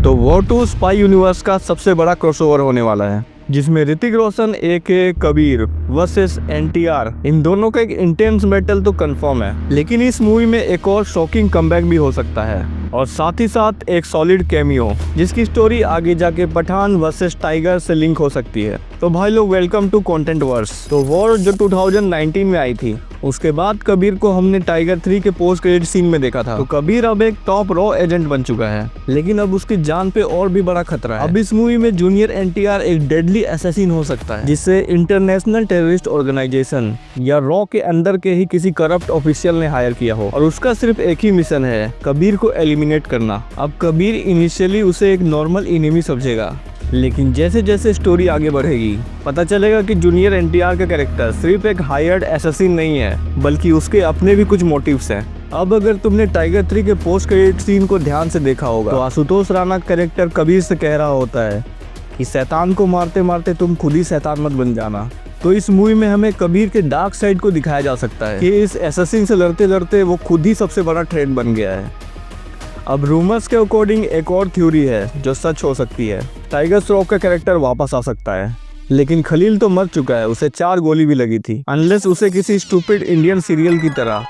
तो war 2 spy universe का सबसे बड़ा क्रॉसओवर होने वाला है, जिसमें ऋतिक रोशन एके कबीर वर्सेस एनटीआर, इन दोनों का एक इंटेंस बैटल तो कंफर्म है। लेकिन इस मूवी में एक और शॉकिंग कमबैक भी हो सकता है और साथ ही साथ एक सॉलिड कैमियो, जिसकी स्टोरी आगे जाके पठान वर्सेस टाइगर से लिंक हो सकती है। तो भाई लोग, वेलकम टू कंटेंट वर्स। तो वॉर जो 2019 में आई थी, उसके बाद कबीर को हमने टाइगर 3 के पोस्ट क्रेडिट सीन में देखा था। तो कबीर अब एक टॉप रॉ एजेंट बन चुका है, लेकिन अब उसकी जान पे और भी बड़ा खतरा है। अब इस मूवी में जूनियर एनटीआर एक डेडली असैसिन हो सकता है, जिसे इंटरनेशनल टेररिस्ट ऑर्गेनाइजेशन या रॉ के अंदर के ही किसी करप्ट ऑफिशियल ने हायर किया हो, और उसका सिर्फ एक ही मिशन है, कबीर को एलिमिनेट करना। अब कबीर इनिशियली उसे एक नॉर्मल एनिमी समझेगा, लेकिन जैसे जैसे स्टोरी आगे बढ़ेगी पता चलेगा कि जूनियर एनटीआर का कैरेक्टर सिर्फ एक हायर्ड असैसिन नहीं है, बल्कि उसके अपने भी कुछ मोटिव्स हैं। अब अगर तुमने टाइगर 3 के पोस्ट क्रेडिट सीन को ध्यान से देखा होगा, तो आशुतोष राणा कैरेक्टर कबीर से कह रहा होता है कि शैतान को मारते मारते तुम खुद ही शैतान मत बन जाना। तो इस मूवी में हमें कबीर के डार्क साइड को दिखाया जा सकता है कि इस असैसिन से लड़ते लड़ते वो खुद ही सबसे बड़ा थ्रेट बन गया है। अब रूमर्स के अकॉर्डिंग एक और थ्योरी है जो सच हो सकती है, टाइगर श्रॉफ का कैरेक्टर वापस आ सकता है। लेकिन खलील तो मर चुका है, उसे 4 गोली भी लगी थी, अनलेस उसे किसी स्टूपिड इंडियन सीरियल की तरह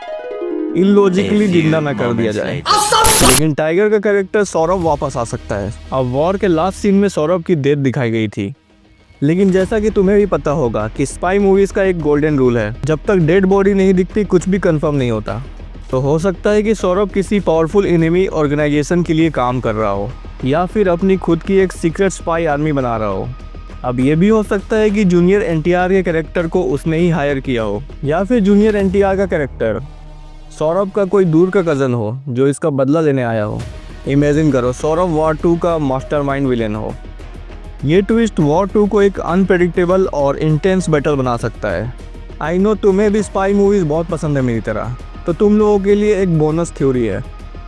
इलॉजिकली जिंदा न कर दिया जाए। लेकिन टाइगर का कैरेक्टर सौरभ वापस आ सकता है। अब वॉर के लास्ट सीन में सौरभ की डेथ दिखाई गई थी, लेकिन जैसा कि तुम्हें भी पता होगा कि स्पाई मूवीज का एक गोल्डन रूल है, जब तक डेड बॉडी नहीं दिखती कुछ भी कंफर्म नहीं होता। तो हो सकता है कि सौरभ किसी पावरफुल एनिमी ऑर्गेनाइजेशन के लिए काम कर रहा हो, या फिर अपनी खुद की एक सीक्रेट स्पाई आर्मी बना रहा हो। अब ये भी हो सकता है कि जूनियर एनटीआर के कैरेक्टर को उसने ही हायर किया हो, या फिर जूनियर एनटीआर का कैरेक्टर सौरभ का कोई दूर का कज़न हो जो इसका बदला लेने आया हो। इमेजिन करो सौरभ वॉर 2 का मास्टरमाइंड विलेन हो। ये ट्विस्ट वॉर 2 को एक अनप्रेडिक्टेबल और इंटेंस बैटल बना सकता है। आई नो तुम्हें भी स्पाई मूवीज बहुत पसंद है मेरी तरह, तो तुम लोगों के लिए एक बोनस थ्योरी है।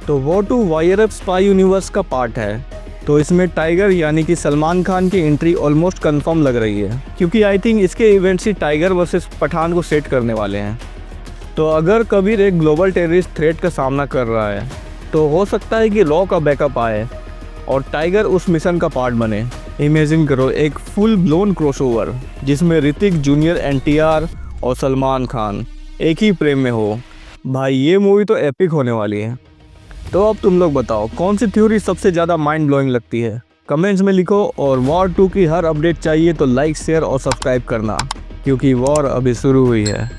तो वॉर 2 वायरअप स्पाई यूनिवर्स का पार्ट है, तो इसमें टाइगर यानी कि सलमान खान की एंट्री ऑलमोस्ट कंफर्म लग रही है, क्योंकि आई थिंक इसके इवेंट्स ही टाइगर वर्सेस पठान को सेट करने वाले हैं। तो अगर कबीर एक ग्लोबल टेररिस्ट थ्रेट का सामना कर रहा है, तो हो सकता है कि रॉ का बैकअप आए और टाइगर उस मिशन का पार्ट बने। इमेजिन करो एक फुल ब्लोन क्रॉसओवर, जिसमें ऋतिक, जूनियर एनटीआर और सलमान खान एक ही फ्रेम में हो। भाई ये मूवी तो एपिक होने वाली है। तो अब तुम लोग बताओ कौन सी थ्योरी सबसे ज़्यादा माइंड ब्लोइंग लगती है, कमेंट्स में लिखो। और वॉर 2 की हर अपडेट चाहिए तो लाइक, शेयर और सब्सक्राइब करना, क्योंकि वॉर अभी शुरू हुई है।